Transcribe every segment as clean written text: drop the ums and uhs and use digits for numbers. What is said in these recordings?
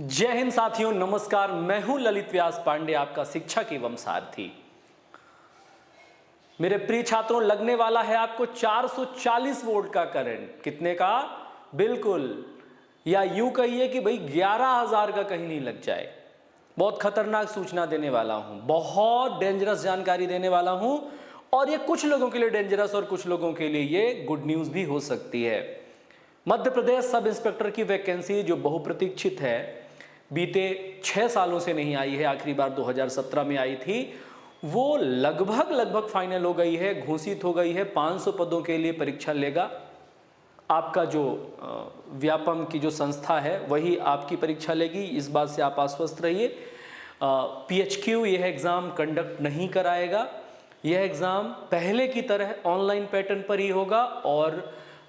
जय हिंद साथियों, नमस्कार। मैं हूं ललित व्यास पांडे, आपका शिक्षक एवं सारथी। मेरे प्रिय छात्रों, लगने वाला है आपको 440 वोल्ट का करंट। कितने का? बिल्कुल, या यूं कहिए कि भाई 11,000 का कहीं नहीं लग जाए। बहुत खतरनाक सूचना देने वाला हूं, बहुत डेंजरस जानकारी देने वाला हूं, और ये कुछ लोगों के लिए डेंजरस और कुछ लोगों के लिए ये गुड न्यूज भी हो सकती है। मध्य प्रदेश सब इंस्पेक्टर की वैकेंसी जो बहुप्रतीक्षित है, बीते 6 सालों से नहीं आई है, आखिरी बार 2017 में आई थी, वो लगभग फाइनल हो गई है, घोषित हो गई है। 500 पदों के लिए परीक्षा लेगा आपका जो व्यापम की जो संस्था है वही आपकी परीक्षा लेगी, इस बात से आप आश्वस्त रहिए। PHQ यह एग्ज़ाम कंडक्ट नहीं कराएगा। यह एग्ज़ाम पहले की तरह ऑनलाइन पैटर्न पर ही होगा और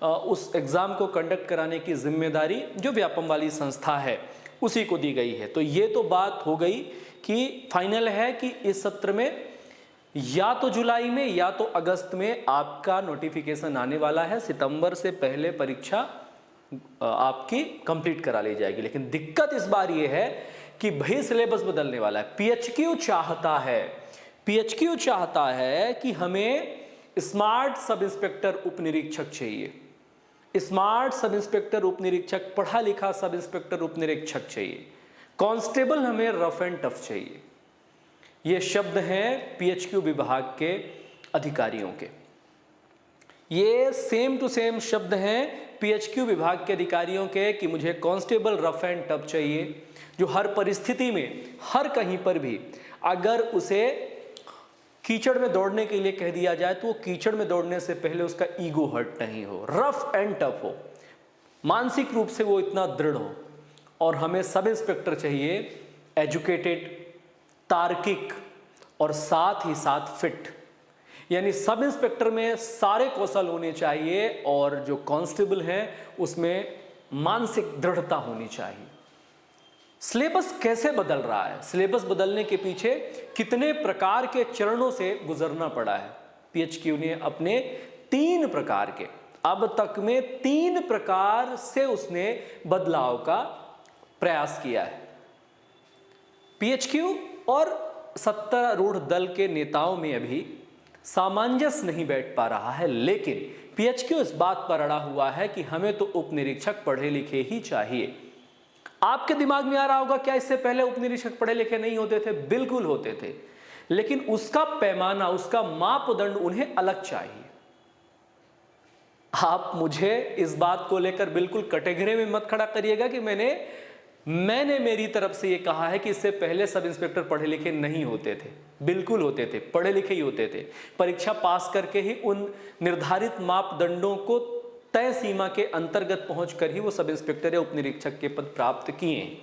उस एग्ज़ाम को कंडक्ट कराने की जिम्मेदारी जो व्यापम वाली संस्था है उसी को दी गई है। तो ये तो बात हो गई कि फाइनल है कि इस सत्र में या तो जुलाई में या तो अगस्त में आपका नोटिफिकेशन आने वाला है। सितंबर से पहले परीक्षा आपकी कंप्लीट करा ली जाएगी। लेकिन दिक्कत इस बार ये है कि भाई सिलेबस बदलने वाला है। PHQ चाहता है कि हमें स्मार्ट सब इंस्पेक्टर उप निरीक्षक चाहिए, स्मार्ट सब इंस्पेक्टर उप निरीक्षक, पढ़ा लिखा सब इंस्पेक्टर उप निरीक्षक चाहिए, कांस्टेबल हमें रफ एंड टफ चाहिए। ये शब्द हैं PHQ विभाग के अधिकारियों के। ये सेम टू सेम शब्द हैं PHQ विभाग के अधिकारियों के कि मुझे कांस्टेबल रफ एंड टफ चाहिए, जो हर परिस्थिति में, हर कहीं पर भी अगर उसे कीचड़ में दौड़ने के लिए कह दिया जाए तो वो कीचड़ में दौड़ने से पहले उसका ईगो हर्ट नहीं हो, रफ एंड टफ हो, मानसिक रूप से वो इतना दृढ़ हो। और हमें सब इंस्पेक्टर चाहिए एजुकेटेड, तार्किक और साथ ही साथ फिट। यानी सब इंस्पेक्टर में सारे कौशल होने चाहिए और जो कांस्टेबल हैं उसमें मानसिक दृढ़ता होनी चाहिए। सिलेबस कैसे बदल रहा है, सिलेबस बदलने के पीछे कितने प्रकार के चरणों से गुजरना पड़ा है। PHQ ने अपने 3 प्रकार के, अब तक में 3 प्रकार से उसने बदलाव का प्रयास किया है। PHQ और सत्तारूढ़ दल के नेताओं में अभी सामंजस्य नहीं बैठ पा रहा है, लेकिन PHQ इस बात पर अड़ा हुआ है कि हमें तो उप निरीक्षक पढ़े लिखे ही चाहिए। आपके दिमाग में आ रहा होगा, क्या इससे पहले उप निरीक्षक पढ़े लिखे नहीं होते थे? बिल्कुल होते थे, लेकिन उसका पैमाना, उसका मापदंड उन्हें अलग चाहिए। आप मुझे इस बात को लेकर बिल्कुल कटेघरे में मत खड़ा करिएगा कि मैंने मेरी तरफ से यह कहा है कि इससे पहले सब इंस्पेक्टर पढ़े लिखे नहीं होते थे। बिल्कुल होते थे, पढ़े लिखे ही होते थे। परीक्षा पास करके ही उन निर्धारित मापदंडों को तय सीमा के अंतर्गत पहुंचकर ही वो सब इंस्पेक्टर या उप निरीक्षक के पद प्राप्त किए।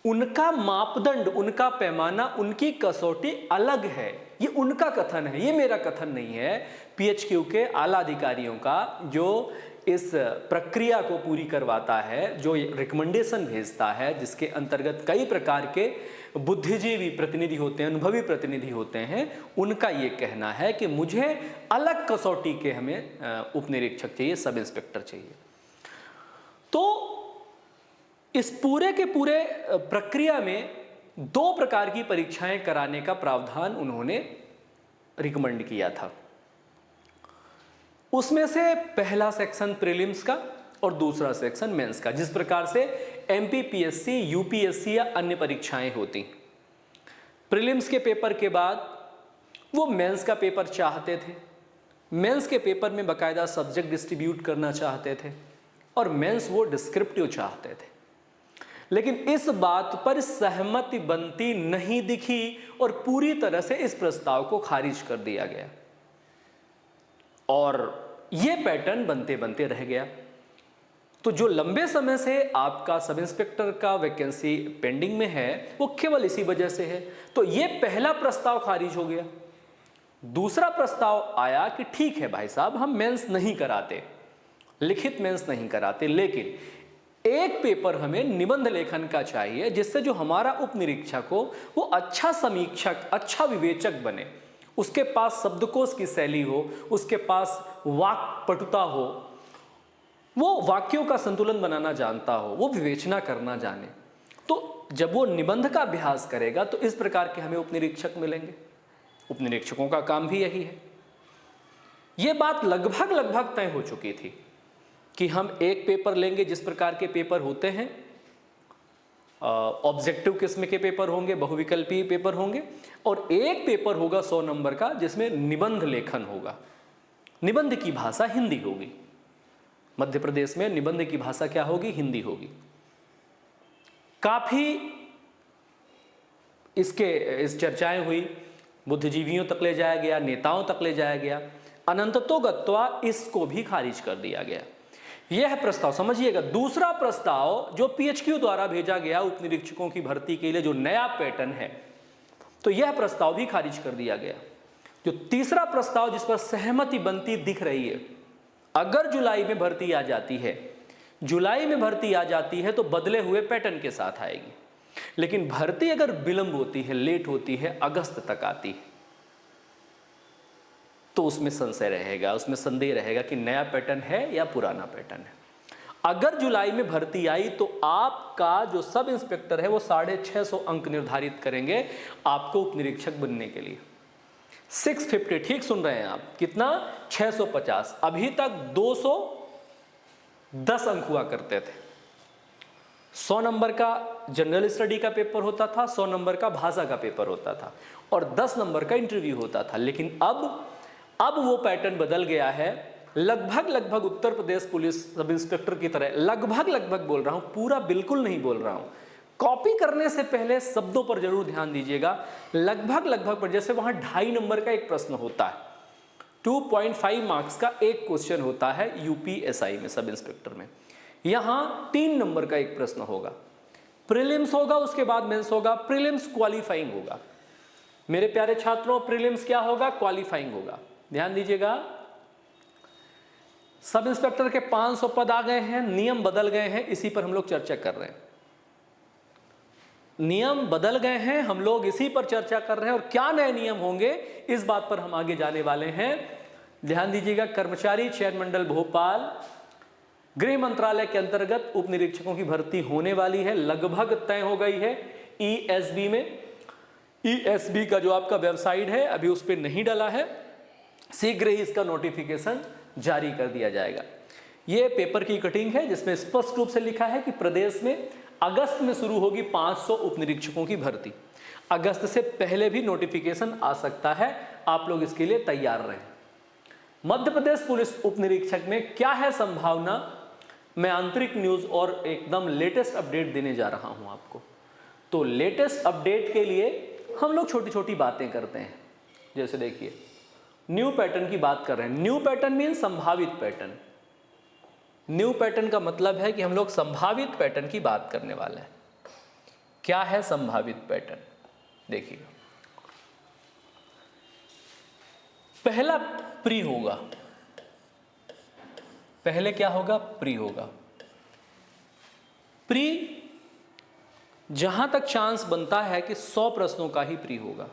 उनका मापदंड, उनका पैमाना, उनकी कसौटी अलग है। ये उनका कथन है, ये मेरा कथन नहीं है। PHQ के आला अधिकारियों का, जो इस प्रक्रिया को पूरी करवाता है, जो रिकमेंडेशन भेजता है, जिसके अंतर्गत कई प्रकार के बुद्धिजीवी प्रतिनिधि होते हैं, अनुभवी प्रतिनिधि होते हैं, उनका ये कहना है कि मुझे अलग कसौटी के हमें उप निरीक्षक चाहिए, सब इंस्पेक्टर चाहिए। तो इस पूरे के पूरे प्रक्रिया में 2 प्रकार की परीक्षाएं कराने का प्रावधान उन्होंने रिकमेंड किया था। उसमें से पहला सेक्शन प्रीलिम्स का और दूसरा सेक्शन मेंस का, जिस प्रकार से MPPSC, UPSC या अन्य परीक्षाएं होती। प्रीलिम्स के पेपर के बाद वो मेंस का पेपर चाहते थे, मेंस के पेपर में बाकायदा सब्जेक्ट डिस्ट्रीब्यूट करना चाहते थे, और मेंस वो डिस्क्रिप्टिव चाहते थे। लेकिन इस बात पर सहमति बनती नहीं दिखी और पूरी तरह से इस प्रस्ताव को खारिज कर दिया गया, और यह पैटर्न बनते बनते रह गया। तो जो लंबे समय से आपका सब इंस्पेक्टर का वैकेंसी पेंडिंग में है, वो केवल इसी वजह से है। तो यह पहला प्रस्ताव खारिज हो गया। दूसरा प्रस्ताव आया कि ठीक है भाई साहब, हम मेंस नहीं कराते, लिखित मेंस नहीं कराते, लेकिन एक पेपर हमें निबंध लेखन का चाहिए, जिससे जो हमारा उप निरीक्षक हो वो अच्छा समीक्षक, अच्छा विवेचक बने, उसके पास शब्दकोश की शैली हो, उसके पास वाक्पटुता हो, वो वाक्यों का संतुलन बनाना जानता हो, वो विवेचना करना जाने। तो जब वो निबंध का अभ्यास करेगा तो इस प्रकार के हमें उपनिरीक्षक मिलेंगे। उपनिरीक्षकों का काम भी यही है। ये बात लगभग तय हो चुकी थी कि हम एक पेपर लेंगे, जिस प्रकार के पेपर होते हैं, ऑब्जेक्टिव किस्म के पेपर होंगे, बहुविकल्पी पेपर होंगे, और एक पेपर होगा 100 नंबर का जिसमें निबंध लेखन होगा। निबंध की भाषा हिंदी होगी। मध्य प्रदेश में निबंध की भाषा क्या होगी? हिंदी होगी। काफी इस चर्चाएं हुई, बुद्धिजीवियों तक ले जाया गया, नेताओं तक ले जाया गया, अनंततो गत्वा इसको भी खारिज कर दिया गया। यह प्रस्ताव समझिएगा। दूसरा प्रस्ताव जो पीएचक्यू द्वारा भेजा गया उपनिरीक्षकों की भर्ती के लिए, जो नया पैटर्न है, तो यह प्रस्ताव भी खारिज कर दिया गया। जो तीसरा प्रस्ताव जिस पर सहमति बनती दिख रही है, अगर जुलाई में भर्ती आ जाती है, जुलाई में भर्ती आ जाती है तो बदले हुए पैटर्न के साथ आएगी। लेकिन भर्ती अगर विलंब होती है, लेट होती है, अगस्त तक आती है, तो उसमें संशय रहेगा, उसमें संदेह रहेगा कि नया पैटर्न है या पुराना पैटर्न है। अगर जुलाई में भर्ती आई तो आपका जो सब इंस्पेक्टर है वो 650 अंक निर्धारित करेंगे आपको उपनिरीक्षक बनने के लिए। 650, ठीक सुन रहे हैं आप, कितना? 650। अभी तक 210 अंक हुआ करते थे। 100 नंबर का जनरल स्टडी का पेपर होता था, 100 नंबर का भाषा का पेपर होता था, और 10 नंबर का इंटरव्यू होता था। लेकिन अब वो पैटर्न बदल गया है। लगभग Uttar Pradesh police sub inspector की तरह, लगभग बोल रहा हूं, पूरा बिल्कुल नहीं बोल रहा हूं। कॉपी करने से पहले शब्दों पर जरूर ध्यान दीजिएगा। लगभग पर, जैसे वहां 2.5 नंबर का एक प्रश्न होता है, 2.5 मार्क्स का एक क्वेश्चन होता है यूपीएसआई में, सब इंस्पेक्टर में। यहां 3 नंबर का एक प्रश्न होगा। प्रीलिम्स होगा, उसके बाद मेंस होगा। प्रीलिम्स क्वालिफाइंग होगा मेरे प्यारे छात्रों। प्रीलिम्स क्या होगा? क्वालिफाइंग होगा। ध्यान दीजिएगा। सब इंस्पेक्टर के 500 पद आ गए हैं, नियम बदल गए हैं, इसी पर हम लोग चर्चा कर रहे हैं। नियम बदल गए हैं, हम लोग इसी पर चर्चा कर रहे हैं। और क्या नए नियम होंगे, इस बात पर हम आगे जाने वाले हैं। ध्यान दीजिएगा। कर्मचारी चयन मंडल भोपाल, गृह मंत्रालय के अंतर्गत उपनिरीक्षकों की भर्ती होने वाली है, लगभग तय हो गई है। ईएसबी में, ईएसबी का जो आपका वेबसाइट है अभी उस पर नहीं डला है, शीघ्र ही इसका नोटिफिकेशन जारी कर दिया जाएगा। यह पेपर की कटिंग है जिसमें स्पष्ट रूप से लिखा है कि प्रदेश में अगस्त में शुरू होगी 500 उपनिरीक्षकों की भर्ती। अगस्त से पहले भी नोटिफिकेशन आ सकता है, आप लोग इसके लिए तैयार रहें। मध्य प्रदेश पुलिस उपनिरीक्षक में क्या है संभावना, मैं आंतरिक न्यूज और एकदम लेटेस्ट अपडेट देने जा रहा हूं आपको। तो लेटेस्ट अपडेट के लिए हम लोग छोटी छोटी बातें करते हैं। जैसे देखिए, न्यू पैटर्न की बात कर रहे हैं। न्यू पैटर्न मीन संभावित पैटर्न। न्यू पैटर्न का मतलब है कि हम लोग संभावित पैटर्न की बात करने वाले हैं। क्या है संभावित पैटर्न? देखिएगा, पहला प्री होगा। पहले क्या होगा? प्री होगा। प्री जहां तक चांस बनता है कि 100 प्रश्नों का ही प्री होगा।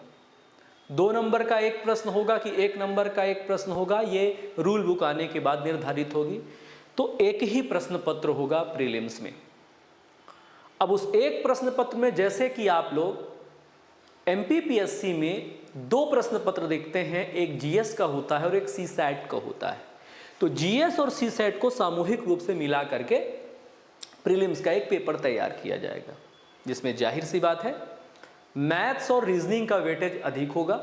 2 नंबर का एक प्रश्न होगा कि 1 नंबर का एक प्रश्न होगा, ये रूल बुक आने के बाद निर्धारित होगी। तो एक ही प्रश्न पत्र होगा प्रीलिम्स में। अब उस एक प्रश्न पत्र में, जैसे कि आप लोग एमपीपीएससी में 2 प्रश्न पत्र देखते हैं, एक जीएस का होता है और एक सीसैट का होता है। तो जीएस और सीसैट को सामूहिक रूप से मिला करके प्रीलिम्स का एक पेपर तैयार किया जाएगा, जिसमें जाहिर सी बात है मैथ्स और रीजनिंग का वेटेज अधिक होगा।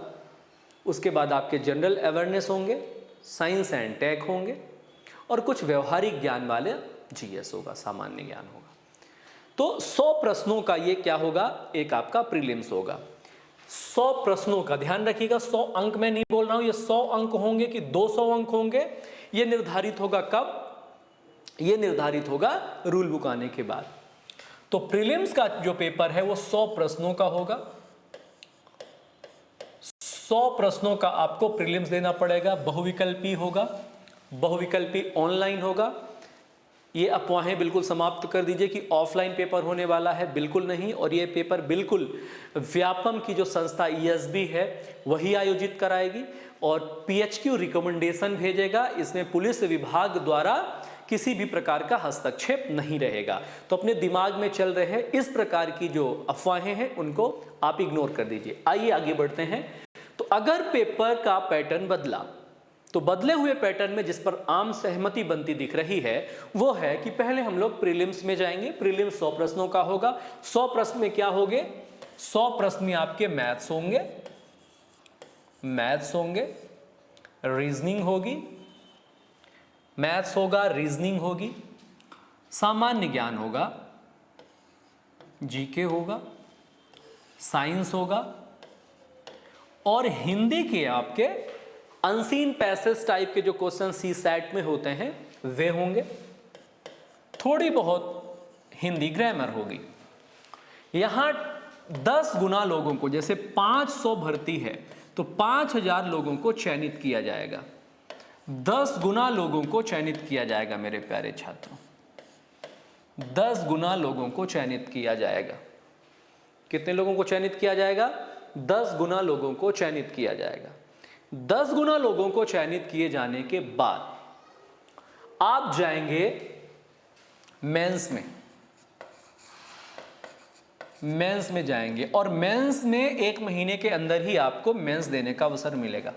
उसके बाद आपके जनरल अवेयरनेस होंगे, साइंस एंड टेक होंगे, और कुछ व्यवहारिक ज्ञान वाले जीएस होगा, सामान्य ज्ञान होगा। तो 100 प्रश्नों का ये क्या होगा? एक आपका प्रीलिम्स होगा। 100 प्रश्नों का ध्यान रखिएगा। 100 अंक मैं नहीं बोल रहा हूं, ये 100 अंक होंगे कि 200 अंक होंगे, ये निर्धारित होगा कब? ये निर्धारित होगा रूल बुक आने के बाद। तो प्रीलिम्स का जो पेपर है वो 100 प्रश्नों का होगा। 100 प्रश्नों का आपको प्रीलिम्स देना पड़ेगा। बहुविकल्पी होगा, बहुविकल्पी ऑनलाइन होगा। ये अफवाहें बिल्कुल समाप्त कर दीजिए कि ऑफलाइन पेपर होने वाला है, बिल्कुल नहीं। और ये पेपर बिल्कुल व्यापम की जो संस्था ईएसबी है वही आयोजित कराएगी, और पीएचक्यू रिकमेंडेशन भेजेगा। इसमें पुलिस विभाग द्वारा किसी भी प्रकार का हस्तक्षेप नहीं रहेगा। तो अपने दिमाग में चल रहे हैं इस प्रकार की जो अफवाहें हैं उनको आप इग्नोर कर दीजिए। आइए आगे बढ़ते हैं। तो अगर पेपर का पैटर्न बदला, तो बदले हुए पैटर्न में जिस पर आम सहमति बनती दिख रही है वो है कि पहले हम लोग प्रीलिम्स में जाएंगे। प्रीलिम्स 100 प्रश्नों का होगा। 100 प्रश्न में क्या होंगे? 100 प्रश्न में आपके मैथ्स होंगे, रीजनिंग होगी, मैथ्स होगा, रीजनिंग होगी, सामान्य ज्ञान होगा, जीके होगा, साइंस होगा और हिंदी के आपके अनसीन पैसेज टाइप के जो क्वेश्चन सी सैट में होते हैं वे होंगे। थोड़ी बहुत हिंदी ग्रामर होगी। यहां 10 गुना लोगों को, जैसे 500 भर्ती है तो 5000 लोगों को चयनित किया जाएगा। 10 गुना लोगों को चयनित किया जाएगा मेरे प्यारे छात्रों, 10 गुना लोगों को चयनित किया जाएगा। कितने लोगों को चयनित किया जाएगा? 10 गुना लोगों को चयनित किया जाएगा। 10 गुना लोगों को चयनित किए जाने के बाद आप जाएंगे मेंस में जाएंगे और मेंस में 1 महीने के अंदर ही आपको मेंस देने का अवसर मिलेगा।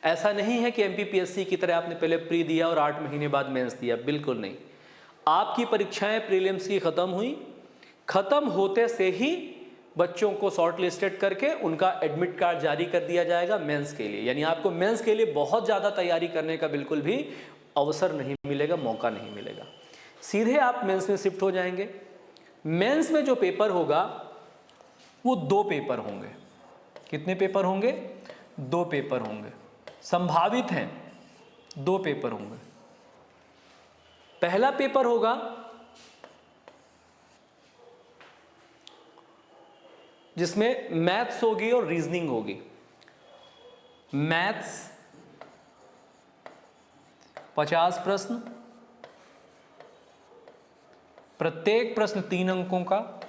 ऐसा नहीं है कि एमपीपीएससी की तरह आपने पहले प्री दिया और 8 महीने बाद मेंस दिया, बिल्कुल नहीं। आपकी परीक्षाएं प्रीलिम्स की खत्म हुई, खत्म होते से ही बच्चों को शॉर्ट लिस्टेड करके उनका एडमिट कार्ड जारी कर दिया जाएगा मेंस के लिए। यानी आपको मेंस के लिए बहुत ज़्यादा तैयारी करने का बिल्कुल भी अवसर नहीं मिलेगा, मौका नहीं मिलेगा। सीधे आप मेंस में शिफ्ट हो जाएंगे। मेंस में जो पेपर होगा वो 2 पेपर होंगे। कितने पेपर होंगे? 2 पेपर होंगे। संभावित हैं 2 पेपर होंगे। पहला पेपर होगा जिसमें मैथ्स होगी और रीजनिंग होगी। मैथ्स 50 प्रश्न, प्रत्येक प्रश्न 3 अंकों का,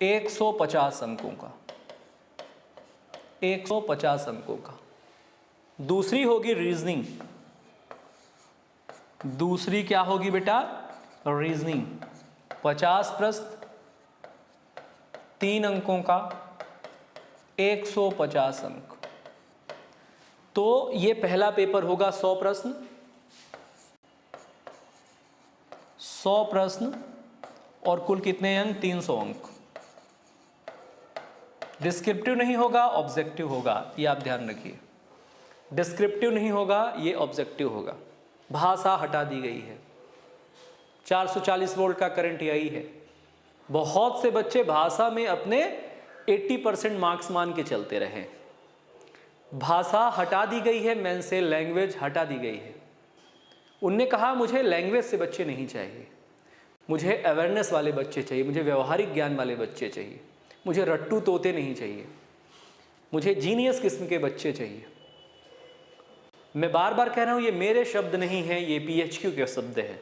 150 अंकों का, 150 अंकों का। दूसरी होगी रीजनिंग। दूसरी क्या होगी बेटा? रीजनिंग 50 प्रश्न, 3 अंकों का, 150 अंक। तो ये पहला पेपर होगा 100 प्रश्न, 100 प्रश्न और कुल कितने अंक? 300 अंक। डिस्क्रिप्टिव नहीं होगा, ऑब्जेक्टिव होगा, ये आप ध्यान रखिए। डिस्क्रिप्टिव नहीं होगा, ये ऑब्जेक्टिव होगा। भाषा हटा दी गई है। 440 वोल्ट का करंट यही है। बहुत से बच्चे भाषा में अपने 80% मार्क्स मान के चलते रहे। भाषा हटा दी गई है, मेन से लैंग्वेज हटा दी गई है। उनने कहा मुझे लैंग्वेज से बच्चे नहीं चाहिए, मुझे अवेयरनेस वाले बच्चे चाहिए, मुझे व्यवहारिक ज्ञान वाले बच्चे चाहिए, मुझे रट्टू तोते नहीं चाहिए, मुझे जीनियस किस्म के बच्चे चाहिए। मैं बार बार कह रहा हूं ये मेरे शब्द नहीं हैं, ये पीएचक्यू के शब्द हैं।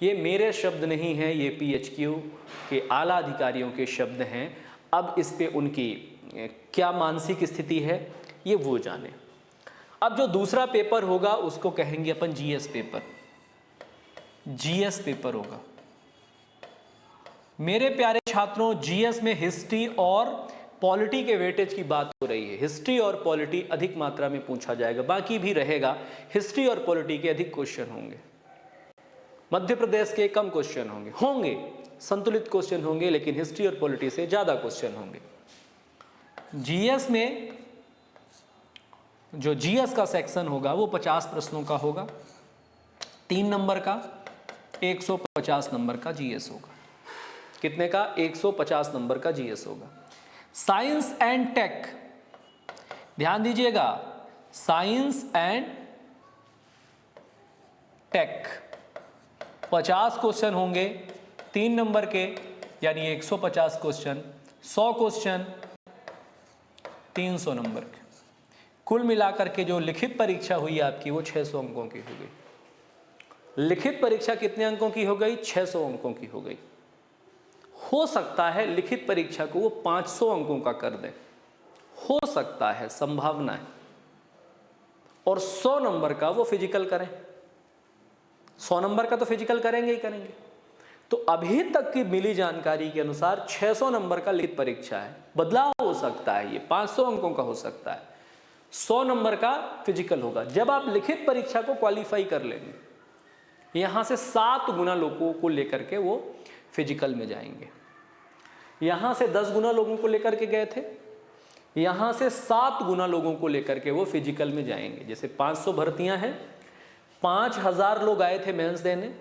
ये मेरे शब्द नहीं हैं, ये पीएचक्यू के आला अधिकारियों के शब्द हैं। अब इस पे उनकी क्या मानसिक स्थिति है ये वो जाने। अब जो दूसरा पेपर होगा उसको कहेंगे अपन जीएस पेपर। जीएस पेपर होगा मेरे प्यारे छात्रों। जीएस में हिस्ट्री और पॉलिटी के वेटेज की बात हो रही है। हिस्ट्री और पॉलिटी अधिक मात्रा में पूछा जाएगा, बाकी भी रहेगा। हिस्ट्री और पॉलिटी के अधिक क्वेश्चन होंगे, मध्य प्रदेश के कम क्वेश्चन होंगे, संतुलित क्वेश्चन होंगे, लेकिन हिस्ट्री और पॉलिटी से ज्यादा क्वेश्चन होंगे। जीएस में जो जीएस का सेक्शन होगा वो 50 प्रश्नों का होगा, 3 नंबर का, 150 नंबर का जीएस होगा। कितने का? 150 नंबर का जीएस होगा। साइंस एंड टेक, ध्यान दीजिएगा, साइंस एंड टेक 50 क्वेश्चन होंगे, 3 नंबर के, यानी 150 क्वेश्चन, 100 क्वेश्चन, 300 नंबर के। कुल मिलाकर के जो लिखित परीक्षा हुई आपकी वो 600 अंकों की हो गई। लिखित परीक्षा कितने अंकों की हो गई? 600 अंकों की हो गई। हो सकता है लिखित परीक्षा को वो 500 अंकों का कर दें, हो सकता है, संभावना है। और 100 नंबर का वो फिजिकल करें। 100 नंबर का तो फिजिकल करेंगे ही करेंगे। तो अभी तक की मिली जानकारी के अनुसार 600 नंबर का लिखित परीक्षा है, बदलाव हो सकता है, ये 500 अंकों का हो सकता है, 100 नंबर का फिजिकल होगा। जब आप लिखित परीक्षा को क्वालिफाई कर लेंगे, यहां से 7 गुना लोगों को लेकर के वो फिजिकल में जाएंगे। यहां से 10 गुना लोगों को लेकर के गए थे, यहां से 7 गुना लोगों को लेकर के वो फिजिकल में जाएंगे। जैसे 500 भर्तियां हैं, 5000 लोग आए थे मेंस देने,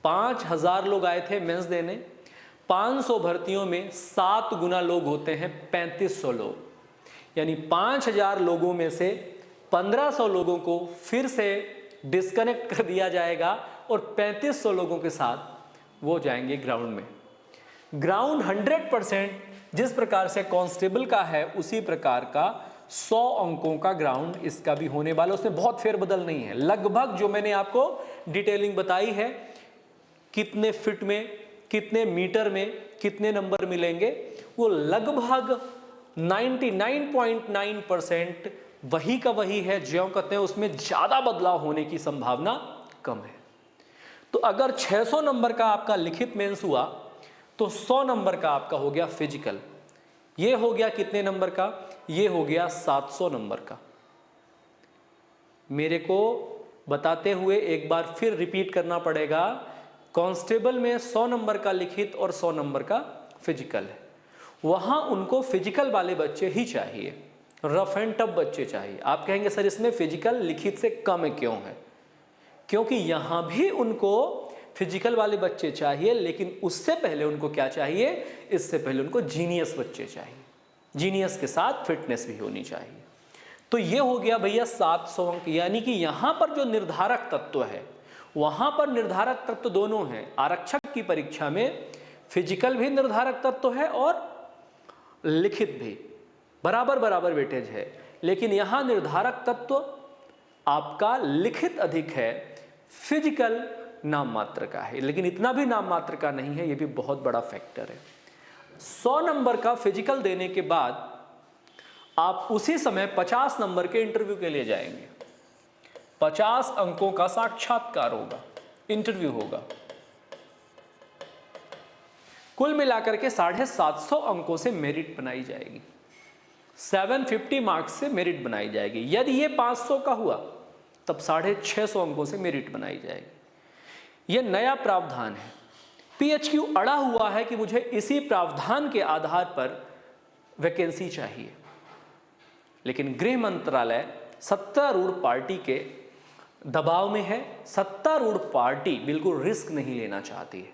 5000 लोग आए थे मेंस देने। 500 भर्तियों में 7 गुना लोग होते हैं 3500 लोग, यानी 5000 लोगों में से 1500 लोगों को फिर से डिस्कनेक्ट कर दिया जाएगा और 3500 लोगों के साथ वो जाएंगे ग्राउंड में। ग्राउंड 100% जिस प्रकार से कांस्टेबल का है उसी प्रकार का 100 अंकों का ग्राउंड इसका भी होने वाला। उसमें बहुत फेरबदल नहीं है, लगभग जो मैंने आपको डिटेलिंग बताई है, कितने फीट में, कितने मीटर में, कितने नंबर मिलेंगे, वो लगभग 99.9% वही का वही है। ज्यों कहते हैं उसमें ज्यादा बदलाव होने की संभावना कम है। तो अगर 600 नंबर का आपका लिखित मेंस हुआ तो 100 नंबर का आपका हो गया फिजिकल। ये हो गया कितने नंबर का? ये हो गया 700 नंबर का। मेरे को बताते हुए एक बार फिर रिपीट करना पड़ेगा, कांस्टेबल में 100 नंबर का लिखित और 100 नंबर का फिजिकल है। वहां उनको फिजिकल वाले बच्चे ही चाहिए, रफ एंड टफ बच्चे चाहिए। आप कहेंगे सर इसमें फिजिकल लिखित से कम क्यों है? क्योंकि यहां भी उनको फिजिकल वाले बच्चे चाहिए, लेकिन उससे पहले उनको क्या चाहिए? इससे पहले उनको जीनियस बच्चे चाहिए, जीनियस के साथ फिटनेस भी होनी चाहिए। तो ये हो गया भैया 700 अंक। यानी कि यहां पर जो निर्धारक तत्व है, वहां पर निर्धारक तत्व दोनों हैं। आरक्षक की परीक्षा में फिजिकल भी निर्धारक तत्व है और लिखित भी, बराबर बराबर वेटेज है। लेकिन यहां निर्धारक तत्व आपका लिखित अधिक है, फिजिकल नाम मात्र का है। लेकिन इतना भी नाम मात्र का नहीं है, यह भी बहुत बड़ा फैक्टर है। 100 नंबर का फिजिकल देने के बाद आप उसी समय 50 नंबर के इंटरव्यू के लिए जाएंगे। 50 अंकों का साक्षात्कार होगा, इंटरव्यू होगा। कुल मिलाकर के 750 अंकों से मेरिट बनाई जाएगी, 750 मार्क्स से मेरिट बनाई जाएगी। यदि ये 500 का हुआ तब 650 अंकों से मेरिट बनाई जाएगी। यह नया प्रावधान है। पीएचक्यू अड़ा हुआ है कि मुझे इसी प्रावधान के आधार पर वैकेंसी चाहिए, लेकिन गृह मंत्रालय सत्तारूढ़ पार्टी के दबाव में है। सत्तारूढ़ पार्टी बिल्कुल रिस्क नहीं लेना चाहती है।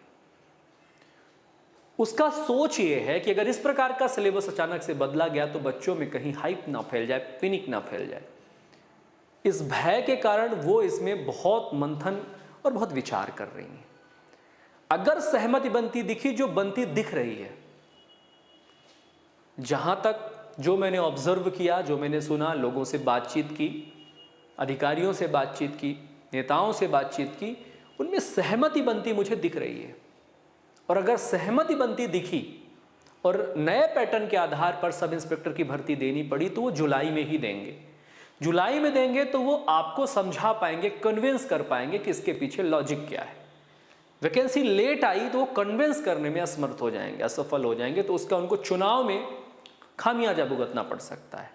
उसका सोच ये है कि अगर इस प्रकार का सिलेबस अचानक से बदला गया तो बच्चों में कहीं हाइप ना फैल जाए, पैनिक ना फैल जाए। इस भय के कारण वो इसमें बहुत मंथन और बहुत विचार कर रही हैं। अगर सहमति बनती दिखी, जो बनती दिख रही है, जहां तक जो मैंने ऑब्जर्व किया, जो मैंने सुना, लोगों से बातचीत की, अधिकारियों से बातचीत की, नेताओं से बातचीत की, उनमें सहमति बनती मुझे दिख रही है। और अगर सहमति बनती दिखी और नए पैटर्न के आधार पर सब इंस्पेक्टर की भर्ती देनी पड़ी तो वो जुलाई में ही देंगे। जुलाई में देंगे तो वो आपको समझा पाएंगे, कन्विंस कर पाएंगे कि इसके पीछे लॉजिक क्या है। वैकेंसी लेट आई तो वो कन्विंस करने में असमर्थ हो जाएंगे, असफल हो जाएंगे, तो उसका उनको चुनाव में खामियाजा भुगतना पड़ सकता है।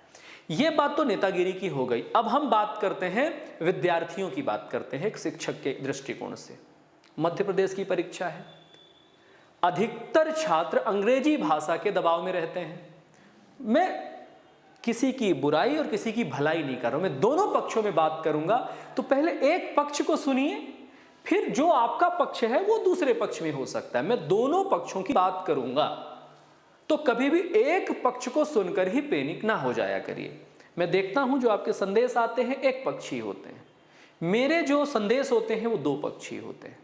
ये बात तो नेतागिरी की हो गई। अब हम बात करते हैं विद्यार्थियों की, बात करते हैं एक शिक्षक के दृष्टिकोण से। मध्य प्रदेश की परीक्षा है, अधिकतर छात्र अंग्रेजी भाषा के दबाव में रहते हैं। मैं किसी की बुराई और किसी की भलाई नहीं कर रहा हूं, मैं दोनों पक्षों में बात करूंगा। तो पहले एक पक्ष को सुनिए, फिर जो आपका पक्ष है वो दूसरे पक्ष में हो सकता है। मैं दोनों पक्षों की बात करूंगा, तो कभी भी एक पक्ष को सुनकर ही पैनिक ना हो जाया करिए। मैं देखता हूं जो आपके संदेश आते हैं एक पक्षी होते हैं, मेरे जो संदेश होते हैं वो दो पक्षी होते हैं।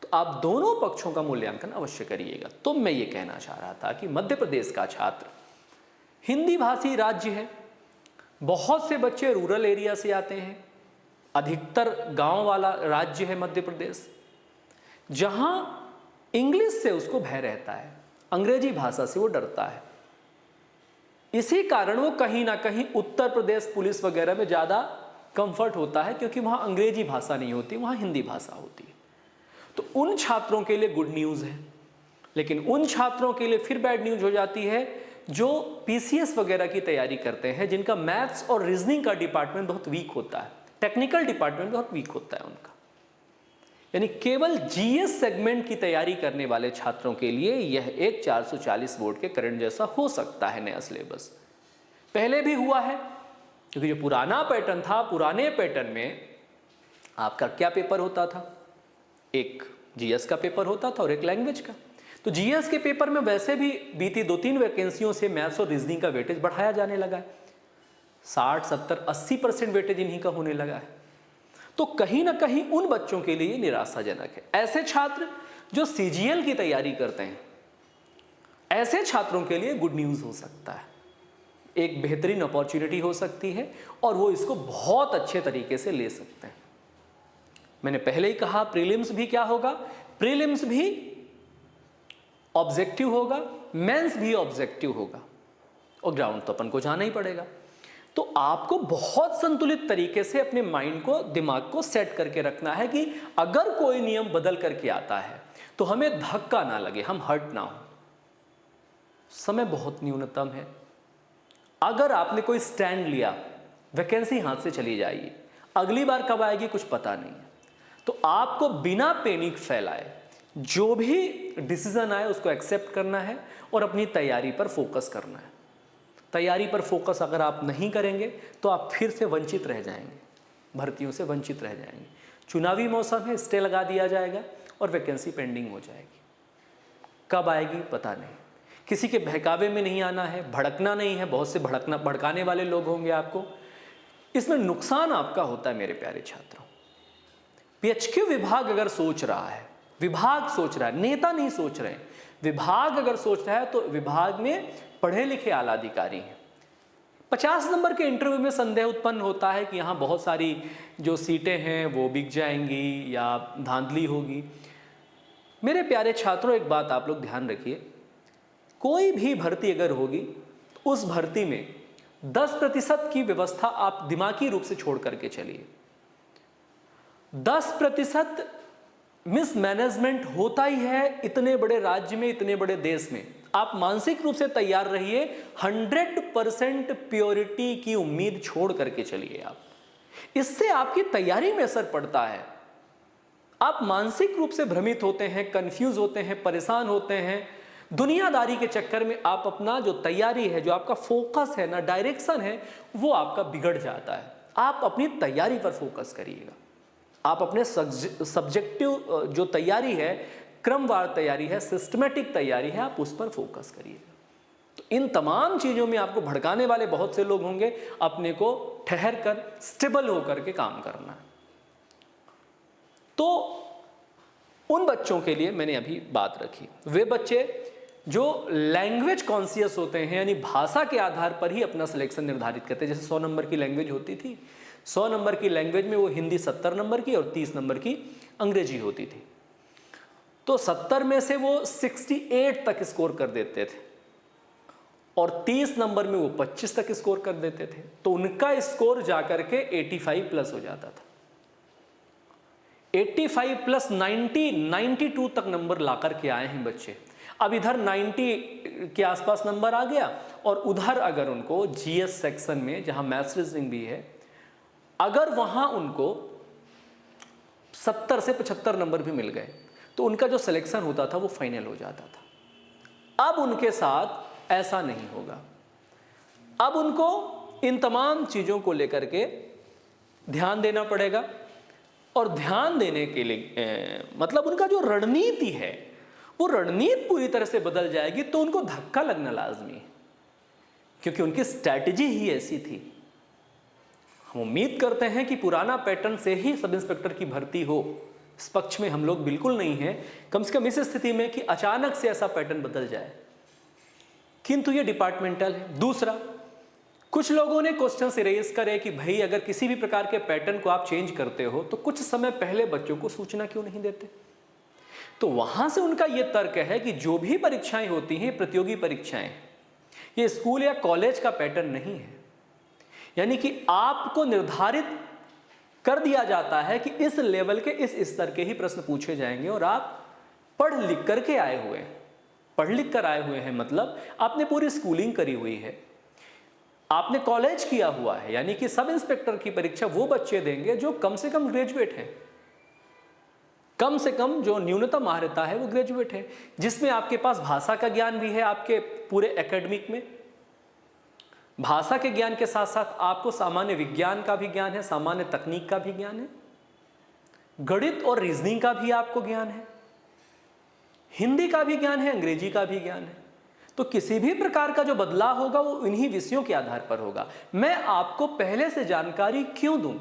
तो आप दोनों पक्षों का मूल्यांकन अवश्य करिएगा। तो मैं ये कहना चाह रहा था कि मध्य प्रदेश का छात्र हिंदी भाषी राज्य है, बहुत से बच्चे रूरल एरिया से आते हैं, अधिकतर गांव वाला राज्य है मध्य प्रदेश, जहां इंग्लिश से उसको भय रहता है, अंग्रेजी भाषा से वो डरता है। इसी कारण वो कहीं ना कहीं उत्तर प्रदेश पुलिस वगैरह में ज़्यादा कंफर्ट होता है, क्योंकि वहाँ अंग्रेजी भाषा नहीं होती, वहाँ हिंदी भाषा होती है। तो उन छात्रों के लिए गुड न्यूज़ है, लेकिन उन छात्रों के लिए फिर बैड न्यूज़ हो जाती है जो पीसीएस वगैरह की तैयारी करते हैं, जिनका मैथ्स और रीजनिंग का डिपार्टमेंट बहुत वीक होता है, टेक्निकल डिपार्टमेंट बहुत वीक होता है उनका। यानी केवल जीएस सेगमेंट की तैयारी करने वाले छात्रों के लिए यह एक 440 बोर्ड के करंट जैसा हो सकता है नया सिलेबस। पहले भी हुआ है, क्योंकि जो पुराना पैटर्न था, पुराने पैटर्न में आपका क्या पेपर होता था, एक जीएस का पेपर होता था और एक लैंग्वेज का। तो जीएस के पेपर में वैसे भी बीती 2-3 वैकेंसियों से मैथ्स और रीजनिंग का वेटेज बढ़ाया जाने लगा है, 60, 70, 80% वेटेज इन्हीं का होने लगा है। तो कहीं ना कहीं उन बच्चों के लिए निराशाजनक है। ऐसे छात्र जो सीजीएल की तैयारी करते हैं, ऐसे छात्रों के लिए गुड न्यूज़ हो सकता है, एक बेहतरीन अपॉर्चुनिटी हो सकती है और वो इसको बहुत अच्छे तरीके से ले सकते हैं। मैंने पहले ही कहा प्रीलिम्स भी क्या होगा, प्रीलिम्स भी ऑब्जेक्टिव होगा, मेंस भी ऑब्जेक्टिव होगा और ग्राउंड तो अपन को जाना ही पड़ेगा। तो आपको बहुत संतुलित तरीके से अपने माइंड को, दिमाग को सेट करके रखना है कि अगर कोई नियम बदल करके आता है तो हमें धक्का ना लगे, हम हर्ट ना हो। समय बहुत न्यूनतम है। अगर आपने कोई स्टैंड लिया, वैकेंसी हाथ से चली जाएगी, अगली बार कब आएगी कुछ पता नहीं है। तो आपको बिना पैनिक फैलाए जो भी डिसीजन आए उसको एक्सेप्ट करना है और अपनी तैयारी पर फोकस करना है। तैयारी पर फोकस अगर आप नहीं करेंगे तो आप फिर से वंचित रह जाएंगे, भर्तियों से वंचित रह जाएंगे। चुनावी मौसम है, स्टे लगा दिया जाएगा और वैकेंसी पेंडिंग हो जाएगी। कब आएगी पता नहीं। किसी के बहकावे में नहीं आना है, भड़कना नहीं है। बहुत से भड़काने वाले लोग होंगे आपको, इसमें नुकसान आपका होता है मेरे प्यारे छात्रों। पीएचक्यू विभाग अगर सोच रहा है, विभाग सोच रहा है, नेता नहीं सोच रहे हैं, विभाग अगर सोच रहा है तो विभाग में पढ़े लिखे आला अधिकारी हैं। 50 नंबर के इंटरव्यू में संदेह उत्पन्न होता है कि यहाँ बहुत सारी जो सीटें हैं वो बिक जाएंगी या धांधली होगी। मेरे प्यारे छात्रों, एक बात आप लोग ध्यान रखिए, कोई भी भर्ती अगर होगी तो उस भर्ती में 10% की व्यवस्था आप दिमागी रूप से छोड़ करके चलिए। 10% मिसमैनेजमेंट होता ही है इतने बड़े राज्य में, इतने बड़े देश में। आप मानसिक रूप से तैयार रहिए, 100% प्योरिटी की उम्मीद छोड़ करके चलिए आप। इससे आपकी तैयारी में असर पड़ता है। आप मानसिक रूप से भ्रमित होते हैं, कंफ्यूज होते हैं, परेशान होते हैं। दुनियादारी के चक्कर में आप अपना जो तैयारी है, जो आपका फोकस है ना, डायरेक्शन है, वो आपका बिगड़ जाता है। आप अपनी तैयारी पर फोकस करिएगा। आप अपने सब्जेक्टिव जो तैयारी है, क्रमवार तैयारी है, सिस्टमेटिक तैयारी है, आप उस पर फोकस करिएगा। तो इन तमाम चीज़ों में आपको भड़काने वाले बहुत से लोग होंगे। अपने को ठहर कर, स्टेबल होकर के काम करना है। तो उन बच्चों के लिए मैंने अभी बात रखी, वे बच्चे जो लैंग्वेज कॉन्शियस होते हैं, यानी भाषा के आधार पर ही अपना सिलेक्शन निर्धारित करते हैं। जैसे 100 नंबर की लैंग्वेज होती थी, 100 नंबर की लैंग्वेज में वो हिंदी 70 नंबर की और 30 नंबर की अंग्रेजी होती थी। तो 70 में से वो 68 तक स्कोर कर देते थे और 30 नंबर में वो 25 तक स्कोर कर देते थे। तो उनका स्कोर जाकर के 85 प्लस हो जाता था। 85 प्लस 90, 92 तक नंबर ला करके आए हैं बच्चे। अब इधर 90 के आसपास नंबर आ गया और उधर अगर उनको जीएस सेक्शन में, जहां मैथ्स रीजनिंग भी है, अगर वहां उनको 70 से 75 नंबर भी मिल गए तो उनका जो सिलेक्शन होता था वो फाइनल हो जाता था। अब उनके साथ ऐसा नहीं होगा। अब उनको इन तमाम चीज़ों को लेकर के ध्यान देना पड़ेगा और ध्यान देने के लिए मतलब उनका जो रणनीति है वो रणनीति पूरी तरह से बदल जाएगी। तो उनको धक्का लगना लाजमी है, क्योंकि उनकी स्ट्रैटेजी ही ऐसी थी। हम उम्मीद करते हैं कि पुराना पैटर्न से ही सब इंस्पेक्टर की भर्ती हो, इस पक्ष में हम लोग बिल्कुल नहीं हैं, कम से कम इस स्थिति में कि अचानक से ऐसा पैटर्न बदल जाए। किंतु ये डिपार्टमेंटल है। दूसरा, कुछ लोगों ने क्वेश्चन से रेज करे कि भाई अगर किसी भी प्रकार के पैटर्न को आप चेंज करते हो तो कुछ समय पहले बच्चों को सूचना क्यों नहीं देते। तो वहां से उनका यह तर्क है कि जो भी परीक्षाएं होती हैं, प्रतियोगी परीक्षाएं, ये स्कूल या कॉलेज का पैटर्न नहीं है। यानी कि आपको निर्धारित कर दिया जाता है कि इस लेवल के इस स्तर के ही प्रश्न पूछे जाएंगे और आप पढ़ लिख करके आए हुए हैं। पढ़ लिख कर आए हुए हैं मतलब आपने पूरी स्कूलिंग करी हुई है, आपने कॉलेज किया हुआ है, यानी कि सब इंस्पेक्टर की परीक्षा वो बच्चे देंगे जो कम से कम ग्रेजुएट हैं, कम से कम जो न्यूनतम मान्यता है वो ग्रेजुएट है, जिसमें आपके पास भाषा का ज्ञान भी है, आपके पूरे एकेडमिक में भाषा के ज्ञान के साथ साथ आपको सामान्य विज्ञान का भी ज्ञान है, सामान्य तकनीक का भी ज्ञान है, गणित और रीजनिंग का भी आपको ज्ञान है, हिंदी का भी ज्ञान है, अंग्रेजी का भी ज्ञान है। तो किसी भी प्रकार का जो बदलाव होगा वो इन्हीं विषयों के आधार पर होगा। मैं आपको पहले से जानकारी क्यों दूं?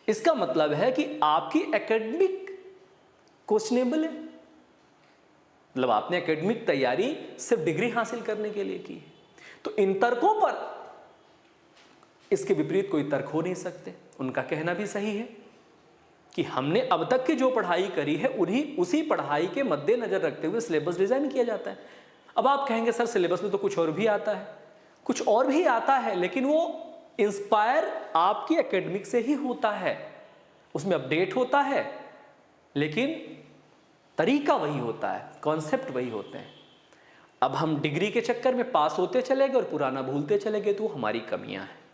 इसका मतलब है कि आपकी एकेडमिक क्वेश्चनेबल है, मतलब आपने एकेडमिक तैयारी सिर्फ डिग्री हासिल करने के लिए की है। तो इन तर्कों पर इसके विपरीत कोई तर्क हो नहीं सकते। उनका कहना भी सही है कि हमने अब तक की जो पढ़ाई करी है उसी पढ़ाई के मद्देनजर रखते हुए सिलेबस डिजाइन किया जाता है। अब आप कहेंगे सर सिलेबस में तो कुछ और भी आता है, कुछ और भी आता है, लेकिन वो इंस्पायर आपकी एकेडमिक से ही होता है, उसमें अपडेट होता है, लेकिन तरीका वही होता है, कॉन्सेप्ट वही होते हैं। अब हम डिग्री के चक्कर में पास होते चले गए और पुराना भूलते चले गए, तो हमारी कमियां हैं।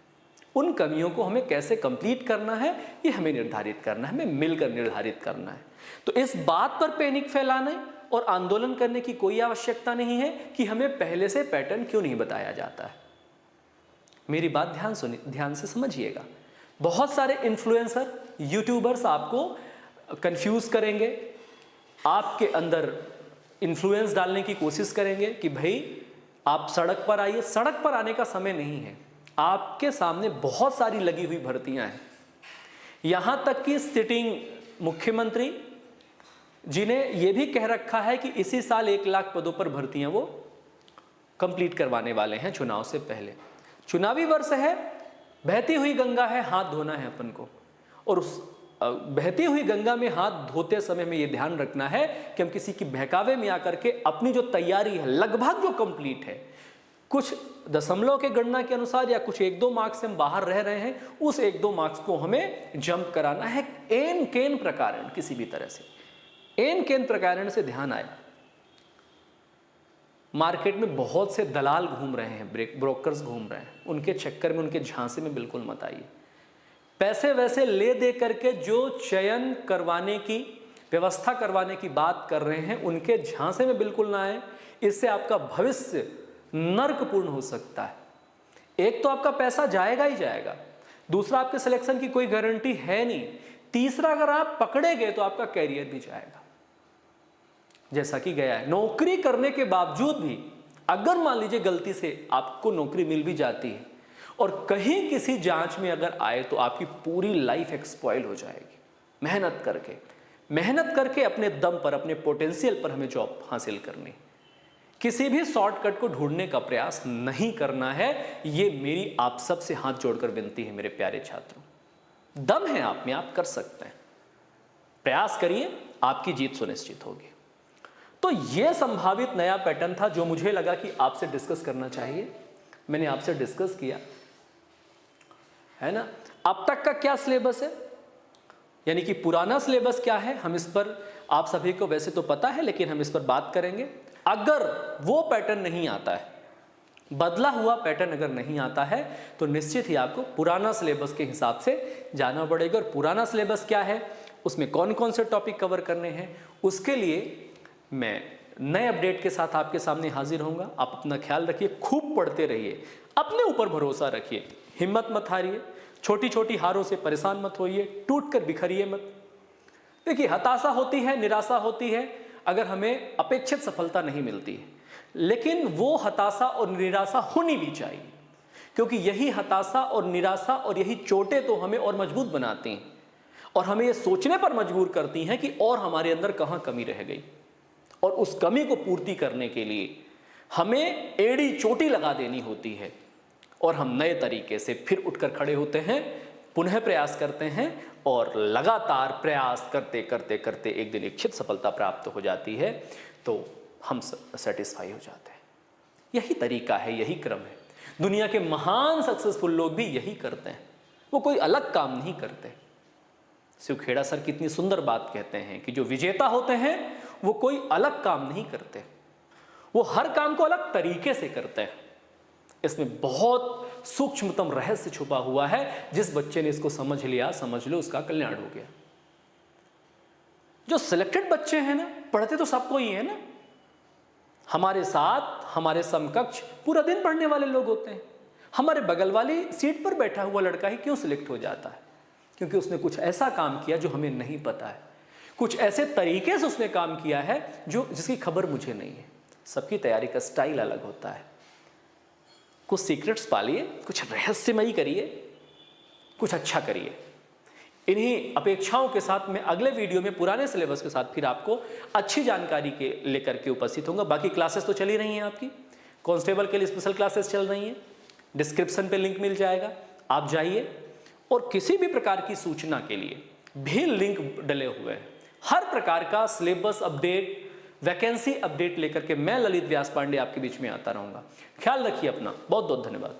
उन कमियों को हमें कैसे कंप्लीट करना है ये हमें निर्धारित करना है, हमें मिलकर निर्धारित करना है। तो इस बात पर पैनिक फैलाने और आंदोलन करने की कोई आवश्यकता नहीं है कि हमें पहले से पैटर्न क्यों नहीं बताया जाता है। मेरी बात ध्यान से समझिएगा। बहुत सारे इन्फ्लुएंसर, यूट्यूबर्स आपको कंफ्यूज करेंगे, आपके अंदर इन्फ्लुएंस डालने की कोशिश करेंगे कि भाई आप सड़क पर आइए। सड़क पर आने का समय नहीं है, आपके सामने बहुत सारी लगी हुई भर्तियां हैं। यहां तक कि सिटिंग मुख्यमंत्री जिन्हें यह भी कह रखा है कि इसी साल 1 लाख पदों पर भर्तियां वो कंप्लीट करवाने वाले हैं चुनाव से पहले। चुनावी वर्ष है, बहती हुई गंगा है, हाथ धोना है अपन को। और उस बहती हुई गंगा में हाथ धोते समय में ये ध्यान रखना है कि हम किसी की बहकावे में आकर के अपनी जो तैयारी है लगभग जो कंप्लीट है, कुछ दशमलव के गणना के अनुसार या कुछ 1-2 मार्क्स से हम बाहर रह रहे हैं, उस 1-2 मार्क्स को हमें जंप कराना है एन केन प्रकारण, किसी भी तरह से एन केन प्रकारण से ध्यान आए। मार्केट में बहुत से दलाल घूम रहे हैं, ब्रोकर्स घूम रहे हैं, उनके चक्कर में, उनके झांसे में बिल्कुल मत आइए। पैसे वैसे ले दे करके जो चयन करवाने की व्यवस्था करवाने की बात कर रहे हैं, उनके झांसे में बिल्कुल ना आए। इससे आपका भविष्य नर्कपूर्ण हो सकता है। एक तो आपका पैसा जाएगा ही जाएगा, दूसरा आपके सिलेक्शन की कोई गारंटी है नहीं, तीसरा अगर आप पकड़े गए तो आपका कैरियर भी जाएगा, जैसा कि गया है। नौकरी करने के बावजूद भी अगर मान लीजिए गलती से आपको नौकरी मिल भी जाती है और कहीं किसी जांच में अगर आए तो आपकी पूरी लाइफ एक्सपॉइल हो जाएगी। मेहनत करके अपने दम पर, अपने पोटेंशियल पर हमें जॉब हासिल करनी, किसी भी शॉर्टकट को ढूंढने का प्रयास नहीं करना है। ये मेरी आप सब से हाथ जोड़कर विनती है मेरे प्यारे छात्रों। दम है आप में, आप कर सकते हैं, प्रयास करिए, आपकी जीत सुनिश्चित होगी। तो यह संभावित नया पैटर्न था जो मुझे लगा कि आपसे डिस्कस करना चाहिए। मैंने आपसे डिस्कस किया है ना। अब तक का क्या सिलेबस है, यानी कि पुराना सिलेबस क्या है, हम इस पर, आप सभी को वैसे तो पता है, लेकिन हम इस पर बात करेंगे। अगर वो पैटर्न नहीं आता है, बदला हुआ पैटर्न अगर नहीं आता है, तो निश्चित ही आपको पुराना सिलेबस के हिसाब से जाना पड़ेगा। और पुराना सिलेबस क्या है, उसमें कौन कौन से टॉपिक कवर करने हैं, उसके लिए मैं नए अपडेट के साथ आपके सामने हाजिर होऊंगा। आप अपना ख्याल रखिए, खूब पढ़ते रहिए, अपने ऊपर भरोसा रखिए, हिम्मत मत हारिए, छोटी छोटी हारों से परेशान मत होइए, टूट कर बिखरिए मत। देखिए, हताशा होती है, निराशा होती है अगर हमें अपेक्षित सफलता नहीं मिलती है, लेकिन वो हताशा और निराशा होनी भी चाहिए, क्योंकि यही हताशा और निराशा और यही चोटें तो हमें और मजबूत बनाती हैं और हमें ये सोचने पर मजबूर करती हैं कि और हमारे अंदर कहाँ कमी रह गई। और उस कमी को पूर्ति करने के लिए हमें एड़ी चोटी लगा देनी होती है और हम नए तरीके से फिर उठकर खड़े होते हैं, पुनः प्रयास करते हैं और लगातार प्रयास करते करते करते एक दिन इच्छित सफलता प्राप्त हो जाती है, तो हम सेटिस्फाई हो जाते हैं। यही तरीका है, यही क्रम है। दुनिया के महान सक्सेसफुल लोग भी यही करते हैं। वो कोई अलग काम नहीं करते। शिव खेड़ा सर कितनी सुंदर बात कहते हैं कि जो विजेता होते हैं वो कोई अलग काम नहीं करते, वो हर काम को अलग तरीके से करते हैं। इसमें बहुत सूक्ष्मतम रहस्य छुपा हुआ है। जिस बच्चे ने इसको समझ लिया, समझ लो उसका कल्याण हो गया। जो सिलेक्टेड बच्चे हैं ना, पढ़ते तो सबको ही है ना, हमारे साथ हमारे समकक्ष पूरा दिन पढ़ने वाले लोग होते हैं। हमारे बगल वाली सीट पर बैठा हुआ लड़का ही क्यों सिलेक्ट हो जाता है? क्योंकि उसने कुछ ऐसा काम किया जो हमें नहीं पता है, कुछ ऐसे तरीके से उसने काम किया है जो जिसकी खबर मुझे नहीं है। सबकी तैयारी का स्टाइल अलग होता है। कुछ सीक्रेट्स पालिए, कुछ रहस्यमयी करिए, कुछ अच्छा करिए। इन्हीं अपेक्षाओं के साथ मैं अगले वीडियो में पुराने सिलेबस के साथ फिर आपको अच्छी जानकारी के लेकर के उपस्थित होऊंगा। बाकी क्लासेस तो चल ही रही हैं आपकी, कांस्टेबल के लिए स्पेशल क्लासेस चल रही हैं, डिस्क्रिप्शन पे लिंक मिल जाएगा, आप जाइए। और किसी भी प्रकार की सूचना के लिए भी लिंक डले हुए हैं। हर प्रकार का सिलेबस अपडेट, वैकेंसी अपडेट लेकर के मैं ललित व्यास पांडे आपके बीच में आता रहूंगा। ख्याल रखिए अपना। बहुत बहुत धन्यवाद।